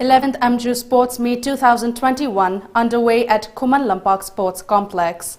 11th Amju Sports Meet 2021 underway at Kuman Lampak Sports Complex.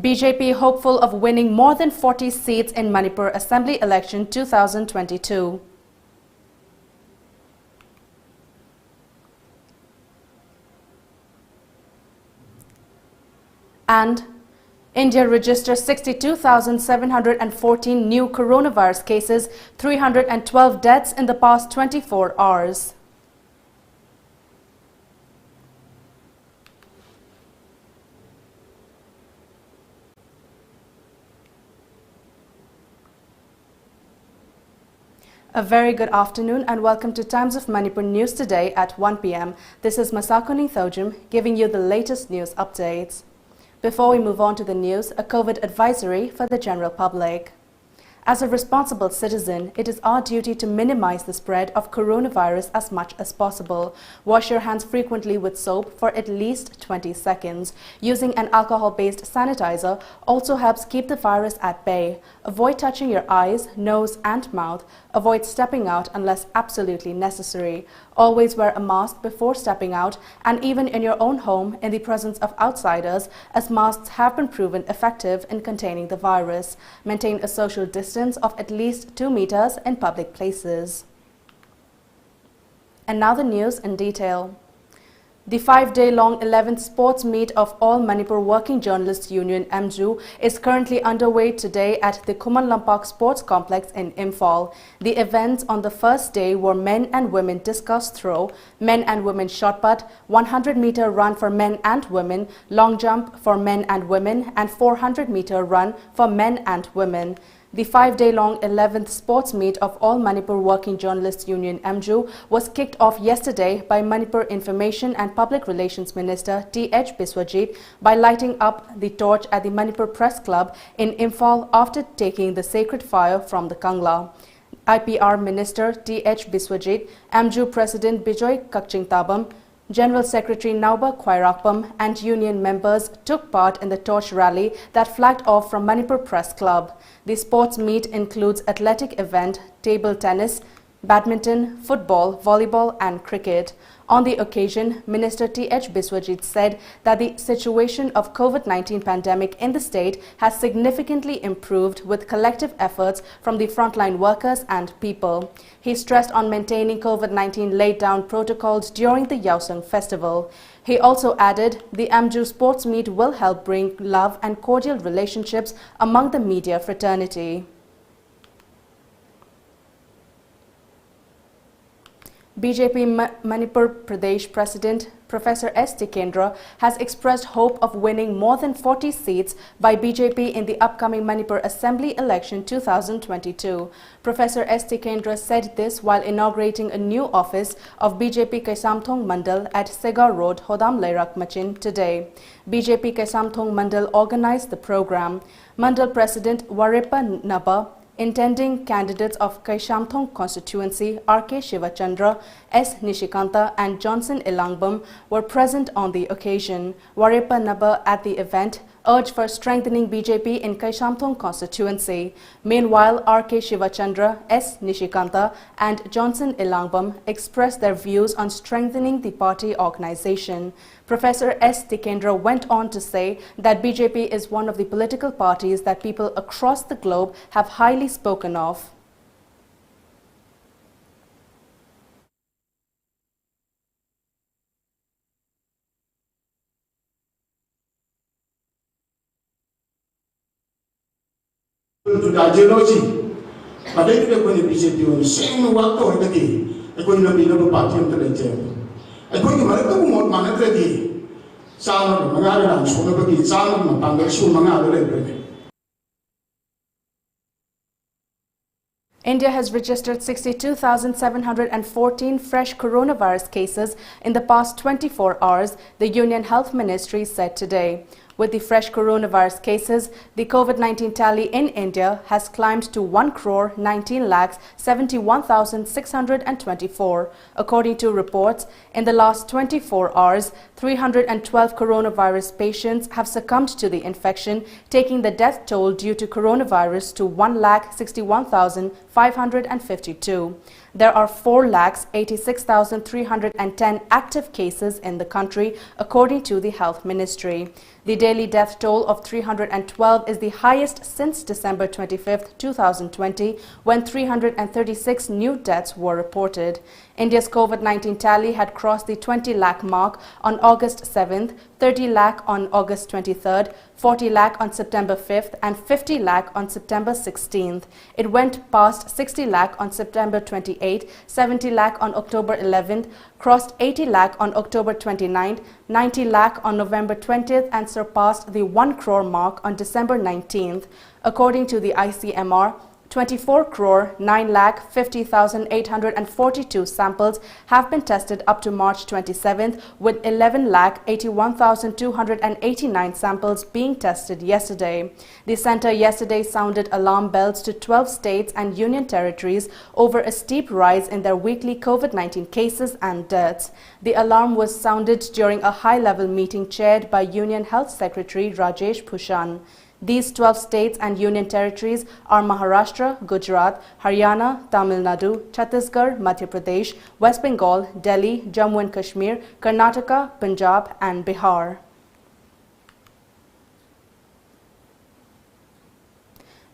BJP hopeful of winning more than 40 seats in Manipur Assembly Election 2022. And India registers 62,714 new coronavirus cases, 312 deaths in the past 24 hours. A very good afternoon and welcome to Times of Manipur News today at 1 p.m. This is MASACO NINGTHOUJAM giving you the latest news updates. Before we move on to the news, a COVID advisory for the general public. As a responsible citizen, it is our duty to minimize the spread of coronavirus as much as possible. Wash your hands frequently with soap for at least 20 seconds. Using an alcohol-based sanitizer also helps keep the virus at bay. Avoid touching your eyes, nose and mouth. Avoid stepping out unless absolutely necessary. Always wear a mask before stepping out and even in your own home in the presence of outsiders, as masks have been proven effective in containing the virus. Maintain a social distance of at least 2 meters in public places. And now the news in detail. The 5-day-long 11th sports meet of All Manipur Working Journalists Union MJU is currently underway today at the Kuman Lampak Sports Complex in Imphal. The events on the first day were men and women discus throw, men and women shot put, 100-meter run for men and women, long jump for men and women, and 400-meter run for men and women. The 5-day-long 11th sports meet of All Manipur Working Journalists Union MJU was kicked off yesterday by Manipur Information and Public Relations Minister T.H. Biswajit by lighting up the torch at the Manipur Press Club in Imphal after taking the sacred fire from the Kangla. IPR Minister T.H. Biswajit, MJU President Bijoy Kakchingtabam, General Secretary Nauba Khwairakpam and union members took part in the torch rally that flagged off from Manipur Press Club. The sports meet includes athletic event, table tennis, badminton, football, volleyball and cricket. On the occasion, Minister T.H. Biswajit said that the situation of COVID-19 pandemic in the state has significantly improved with collective efforts from the frontline workers and people. He stressed on maintaining COVID-19 laid down protocols during the Yaosang festival. He also added the MJU sports meet will help bring love and cordial relationships among the media fraternity. BJP Manipur Pradesh President Professor S. Tikendra has expressed hope of winning more than 40 seats by BJP in the upcoming Manipur Assembly Election 2022. Professor S. Tikendra said this while inaugurating a new office of BJP Kaisamthong Mandal at Segar Road, Hodam Lairak Machin today. BJP Kaisamthong Mandal organized the program. Mandal President Warepa Naba, intending candidates of Kaisamthong constituency R.K. Shivachandra, S. Nishikanta and Johnson Ilangbam were present on the occasion. Warepa Naba at the event urged for strengthening BJP in Kaisamthong constituency. Meanwhile, R.K. Shivachandra, S. Nishikanta and Johnson Ilangbam expressed their views on strengthening the party organization. Professor S. Tikendra went on to say that BJP is one of the political parties that people across the globe have highly spoken of. Ideology, but they did when the BJP on the same work or the day, a going to be no party on the table. A going to Marco Manatri, Salon, Mangala, Shonabaki, Salon, Pangashu, Mangala. India has registered 62,714 fresh coronavirus cases in the past 24 hours, the Union Health Ministry said today. With the fresh coronavirus cases, the COVID-19 tally in India has climbed to 1,19,71,624. According to reports, in the last 24 hours, 312 coronavirus patients have succumbed to the infection, taking the death toll due to coronavirus to 1,61,552. There are 4,86,310 active cases in the country, according to the Health Ministry. The daily death toll of 312 is the highest since December 25, 2020, when 336 new deaths were reported. India's COVID-19 tally had crossed the 20 lakh mark on August 7th, 30 lakh on August 23rd, 40 lakh on September 5th and 50 lakh on September 16th. It went past 60 lakh on September 28th, 70 lakh on October 11th, crossed 80 lakh on October 29th, 90 lakh on November 20th and surpassed the 1 crore mark on December 19th. According to the ICMR, 24,09,50,842 samples have been tested up to March 27th, with 11,81,289 samples being tested yesterday. The center yesterday sounded alarm bells to 12 states and union territories over a steep rise in their weekly COVID-19 cases and deaths. The alarm was sounded during a high-level meeting chaired by Union Health Secretary Rajesh Bhushan. These 12 states and union territories are Maharashtra, Gujarat, Haryana, Tamil Nadu, Chhattisgarh, Madhya Pradesh, West Bengal, Delhi, Jammu and Kashmir, Karnataka, Punjab and Bihar.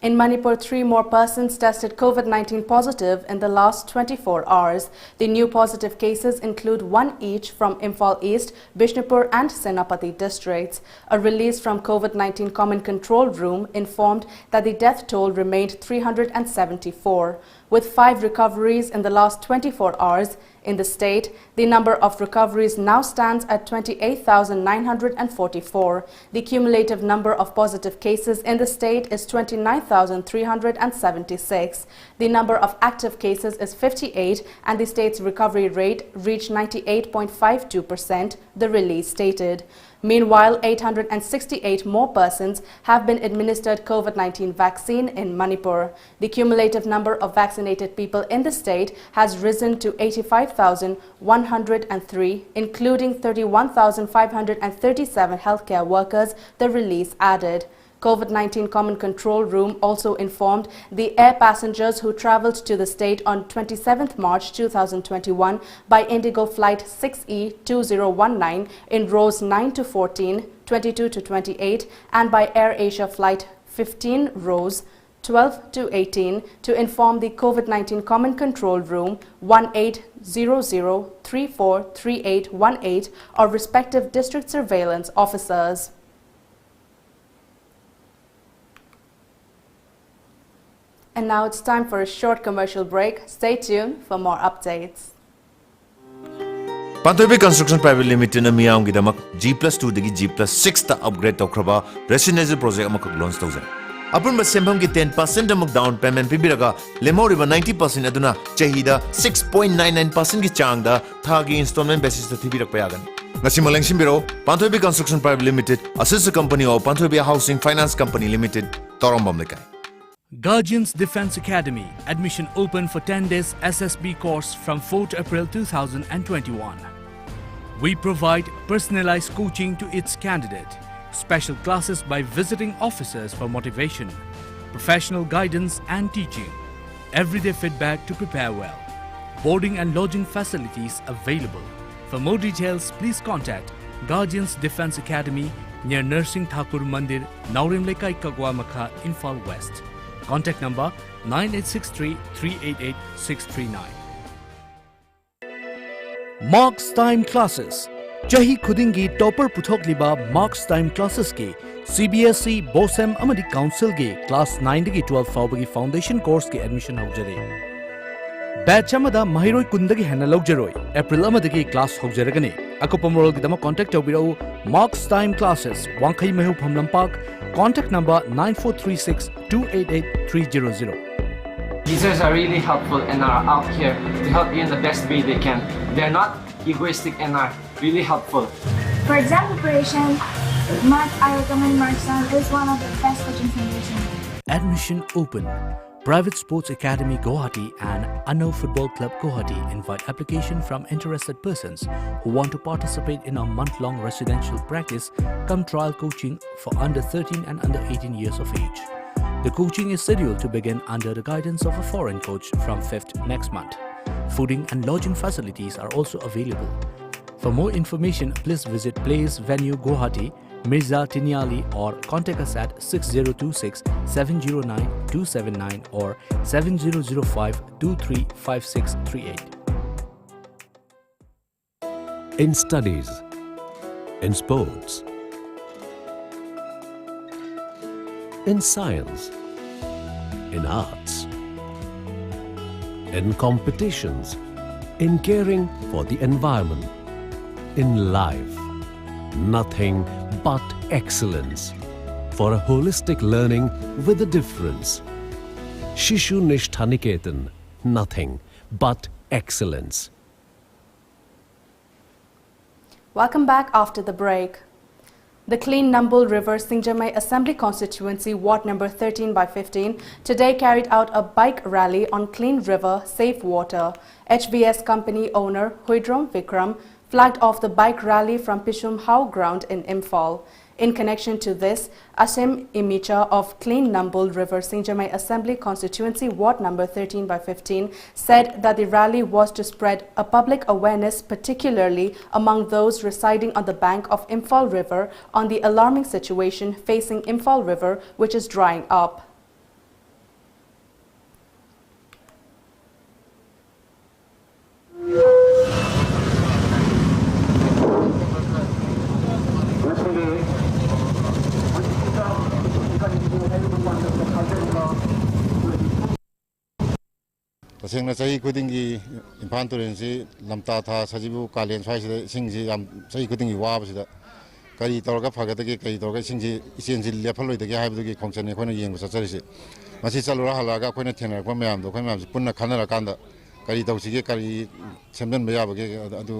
In Manipur, 3 more persons tested COVID-19 positive in the last 24 hours. The new positive cases include 1 each from Imphal East, Bishnupur and Senapati districts. A release from COVID-19 Common Control Room informed that the death toll remained 374. With 5 recoveries in the last 24 hours in the state, the number of recoveries now stands at 28,944. The cumulative number of positive cases in the state is 29,376. The number of active cases is 58 and the state's recovery rate reached 98.52%, the release stated. Meanwhile, 868 more persons have been administered COVID-19 vaccine in Manipur. The cumulative number of vaccinated people in the state has risen to 85,103, including 31,537 healthcare workers, the release added. COVID-19 Common Control Room also informed the air passengers who travelled to the state on 27th March 2021 by Indigo Flight 6E2019 in rows 9 to 14, 22 to 28 and by Air Asia Flight 15 rows 12 to 18 to inform the COVID-19 Common Control Room 1800343818 or respective district surveillance officers. And now it's time for a short commercial break. Stay tuned for more updates. TOMTV Construction Private Limited na miyam gidamak G+2 dagi G+6 ta upgrade tawkraba residential project amakak launch tawzar. Apun ba sembam gi 10% amak down payment pibiraga lemoriba 90% aduna chahida 6.99% gi changda thagi installment basis ta thibirak payagan. Ngasi maleng simbiro TOMTV Construction Private Limited assistant company of TOMTV Housing Finance Company Limited Torombam lekai. Guardians Defence Academy. Admission open for 10 days SSB course from 4th April 2021. We provide personalized coaching to its candidate, special classes by visiting officers for motivation, professional guidance and teaching, everyday feedback to prepare well, boarding and lodging facilities available. For more details, please contact Guardians Defence Academy near Nursing Thakur Mandir, Naurimlekai Kagwa Makha, Imphal West. Contact number 9863 388 639. Marks Time Classes. Chahi Khudingi Topper Puthokliba Marks Time Classes ke CBSE, BOSEM Amadi Council ke Class 9 ki 12 Fawbagi Foundation Course ke admission hogjare. Batch amada Mahiroi Kundagi Hana Logjaroi. April amadagi class hogjaragani. Akopamorol gidama contact tawbirau Marks Time Classes. Wankai Mehu Phamlampak. Contact number 9436 288 300. Teachers are really helpful and are out here to help you in the best way they can. They're not egoistic and are really helpful. For exam preparation, Mark, I recommend Mark's son is one of the best coaching centers in the world. Admission open. Private Sports Academy Guwahati and Anno Football Club Guwahati invite application from interested persons who want to participate in a month-long residential practice cum trial coaching for under 13 and under 18 years of age. The coaching is scheduled to begin under the guidance of a foreign coach from 5th next month. Fooding and lodging facilities are also available. For more information, please visit Place Venue Guwahati, Mirza Tiniali, or contact us at 6026 709 279 or 7005 235638. In studies, in sports, in science, in arts, in competitions, in caring for the environment, in life, nothing but excellence for a holistic learning with a difference. Shishu Nishthaniketan, nothing but excellence. Welcome back after the break. The Clean Nambul River Singjamai Assembly Constituency Ward number 13 by 15 today carried out a bike rally on clean river, safe water. HVS company owner Huidrom Vikram flagged off the bike rally from Pishum Hau ground in Imphal. In connection to this, Asim Imicha of Clean Nambul River Singjamai Assembly Constituency Ward number 13 by 15 said that the rally was to spread a public awareness, particularly among those residing on the bank of Imphal River, on the alarming situation facing Imphal River, which is drying up. तसेंगना सही खुदिंगी इम्फान तुरेंसी लमता था सजीबु कालेन स्वाइसिदा सिंगजी याम सही खुदिंगी वाबसिदा करी तौरगा फगदगे कई तौरगा सिंगजी इसेंजी लेफलोइदगे हाइबदुगी खोंचने खोना येंगु सचरिसे मसी चलुरा हलागा खोना थेनरको मयामदो खोय मयामसी पुन्ना खानरा कांदा करी तौसिगे करी सेमदन बयाबगे अदु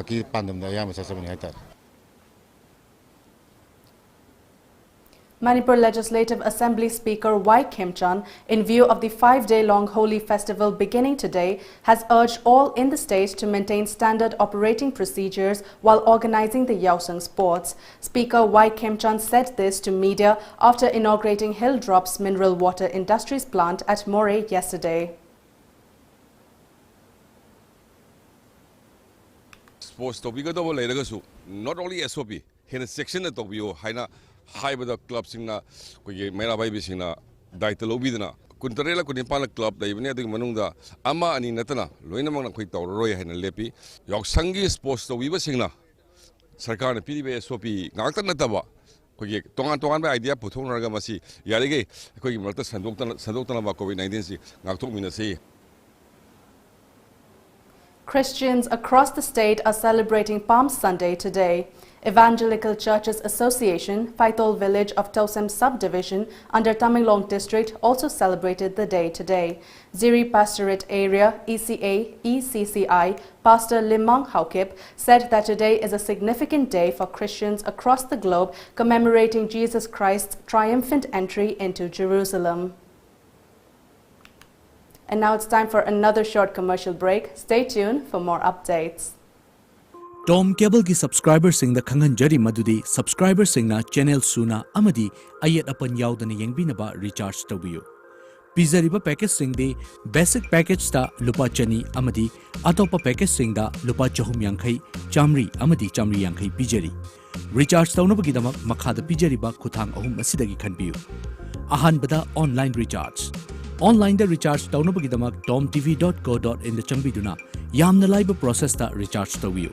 काकी पांदमदा याम सचबनि हाइता. Manipur Legislative Assembly Speaker Y. Kim Chan, in view of the 5-day-long Holi festival beginning today, has urged all in the state to maintain standard operating procedures while organizing the Yaosang sports. Speaker Y. Kim Chan said this to media after inaugurating Hill Drops Mineral Water Industries plant at Moray yesterday. Sports not only SOP, in a section of the high with the club singer, we made a baby singer, Ditalobidana, Kuntarela Kunipana Club, the Ivanati Manunda, Ama and Inatana, Luinamana Quito, Roy and Lepi, Yoksangi sports to Viva Singer, Sarkana PDB SOP, Natanataba, Tongan idea, Putona Gamasi, Yarige, Quick Murta Sandotana COVID-19, Naktomina. Christians across the state are celebrating Palm Sunday today. Evangelical Churches Association, Faitol Village of Tosem Subdivision under Tamenglong District also celebrated the day today. Ziri Pastorate Area ECCI Pastor Limang Haukip said that today is a significant day for Christians across the globe commemorating Jesus Christ's triumphant entry into Jerusalem. And now it's time for another short commercial break. Stay tuned for more updates. Tom Cable ki subscriber sing the Kangan Jari Madudi, subscriber sing na channel Suna Amadi, Ayat Apan Yaudana Yangbinaba recharge Tobiu. Pizariba package sing the basic package sta Lupa Chani Amadi, Atopa package sing da Lupa Chahum Yankai, Chamri Amadi Chamri Yankai Pijari. Recharge Taunabagidama Makada Pijariba Kutang Ahum Asidagi Kanbiu. Ahan Bada online recharge. Online the recharge Taunabagidama TOMTV.co.in the Chambiduna, Yamna Liba process ta recharge Tobiu.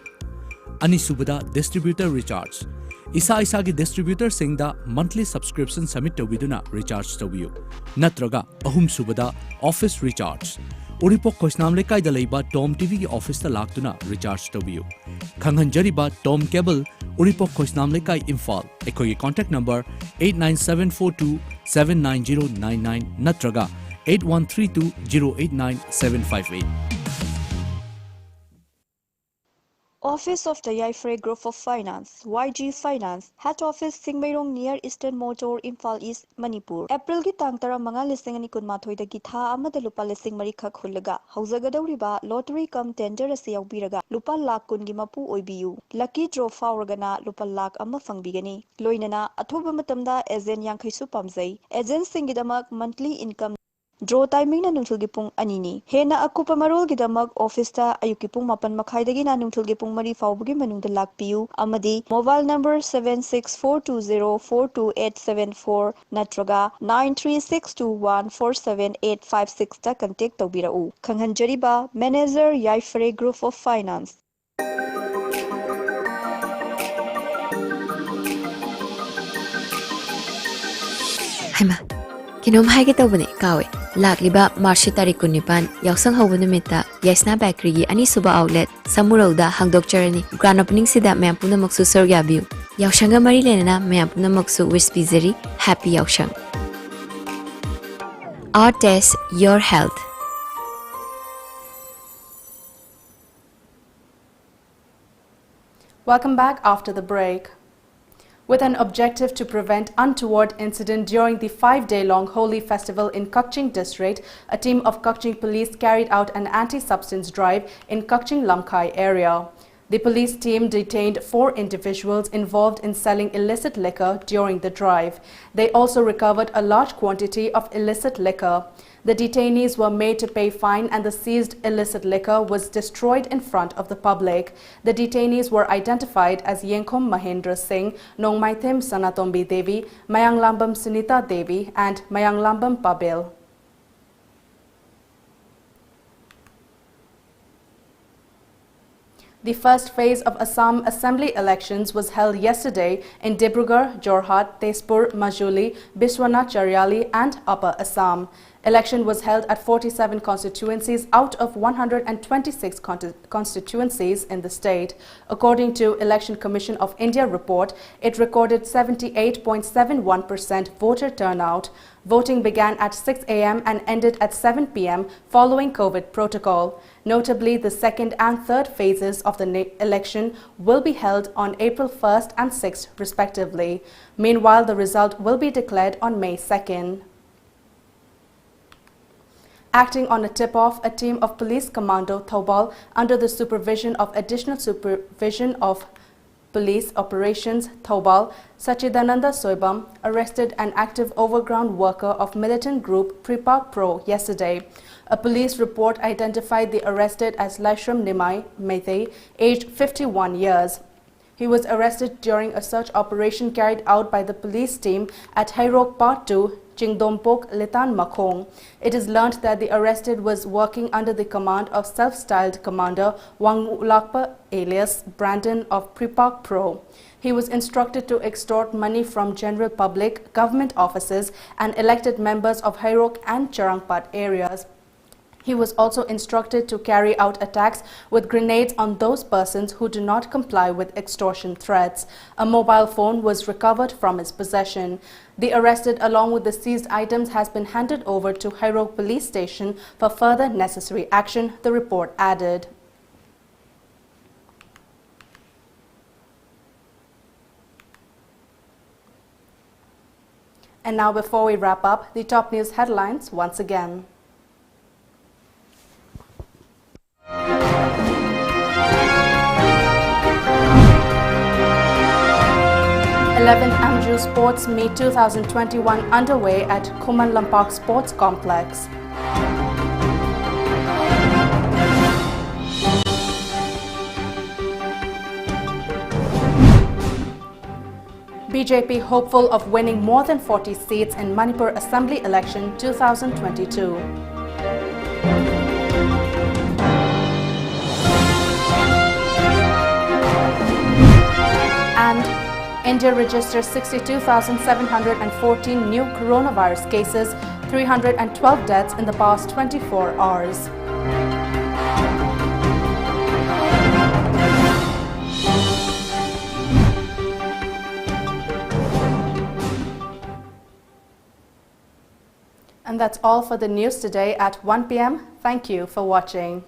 Anisubada distributor recharge. Isa Isagi distributor sing the monthly subscription submit to Viduna recharge to view. Natraga Ahum Subada office recharge. Uripok Kosnam Lekai the Leba Tom TV office the Laktuna recharge to view. Kanganjariba Tom Cable Uripok Kosnam Lekai Imphal. Ekoyi contact number 89742 79099 Natraga 8132 089 758. Office of the Yaifre Group of Finance, YG Finance, Head Office Singmairong near Eastern Motor, Imphal East, Manipur. April gi tang tara manga lising ani kun mathoi da gi tha amada lupa lising mari khak hullaga hauzagadawriba lottery cum tender ase yaubiraga lupa lakh kun gi mapu oibiu. Lucky draw fauragana lupa lakh amma fangbigani. Loinana athoba matamda agent yankaisu pamjai. Agent singidamak monthly income Draw timing na nungthul gi pung anini. Hena akupa marol gi damak office ta ayuki pung mapan makhai dagi na nungthul gi pung mari faubugi manungda lakpiu. Amadi mobile number 7642042874 natraga 9362147856 ta contact tawbirau. Khanghanjariba Manager Yaifre Group of Finance. Haima Kinom haige tawbane kawe lakliba March tarik 19 yausang hawbu numita Yaisna Bakery gi ani suba outlet Samurauda hangdok charani grand opening sida mayam punamaksu sorgyabiu yaushanga mari lenana mayam punamaksu wish bizari happy yaushang. Our test, your health. Welcome back after the break. With an objective to prevent untoward incident during the 5-day-long Holi festival in Kukching district, a team of Kukching police carried out an anti-substance drive in Kukching Lamkai area. The police team detained 4 individuals involved in selling illicit liquor during the drive. They also recovered a large quantity of illicit liquor. The detainees were made to pay fine and the seized illicit liquor was destroyed in front of the public. The detainees were identified as Yenkhom Mahendra Singh, Nongmaithim Sanatombi Devi, Mayanglambam Sunita Devi and Mayanglambam Pabil. The first phase of Assam Assembly elections was held yesterday in Dibrugarh, Jorhat, Tezpur, Majuli, Biswanath Chariali and Upper Assam. Election was held at 47 constituencies out of 126 constituencies in the state. According to Election Commission of India report, it recorded 78.71% voter turnout. Voting began at 6 a.m. and ended at 7 p.m. following COVID protocol. Notably, the second and third phases of the election will be held on April 1st and 6th respectively. Meanwhile, the result will be declared on May 2nd. Acting on a tip-off, a team of Police Commando Thoubal, under the supervision of Additional Supervision of Police Operations Thoubal, Sachidananda Soibam, arrested an active overground worker of militant group Pripak Pro yesterday. A police report identified the arrested as Laishram Nimai Meitei, aged 51 years. He was arrested during a search operation carried out by the police team at Hairok Part 2, Chingdompok, Litan Makhong. It is learnt that the arrested was working under the command of self-styled commander Wangulakpa alias Brandon of Pripak Pro. He was instructed to extort money from general public, government offices and elected members of Hairok and Charangpat areas. He was also instructed to carry out attacks with grenades on those persons who do not comply with extortion threats. A mobile phone was recovered from his possession. The arrested along with the seized items has been handed over to Hairok police station for further necessary action, the report added. And now before we wrap up, the top news headlines once again. 11th Amju Sports Meet 2021 underway at Kuman Lampak Sports Complex. BJP hopeful of winning more than 40 seats in Manipur Assembly Election 2022. And India registers 62,714 new coronavirus cases, 312 deaths in the past 24 hours. And that's all for the news today at 1 p.m. Thank you for watching.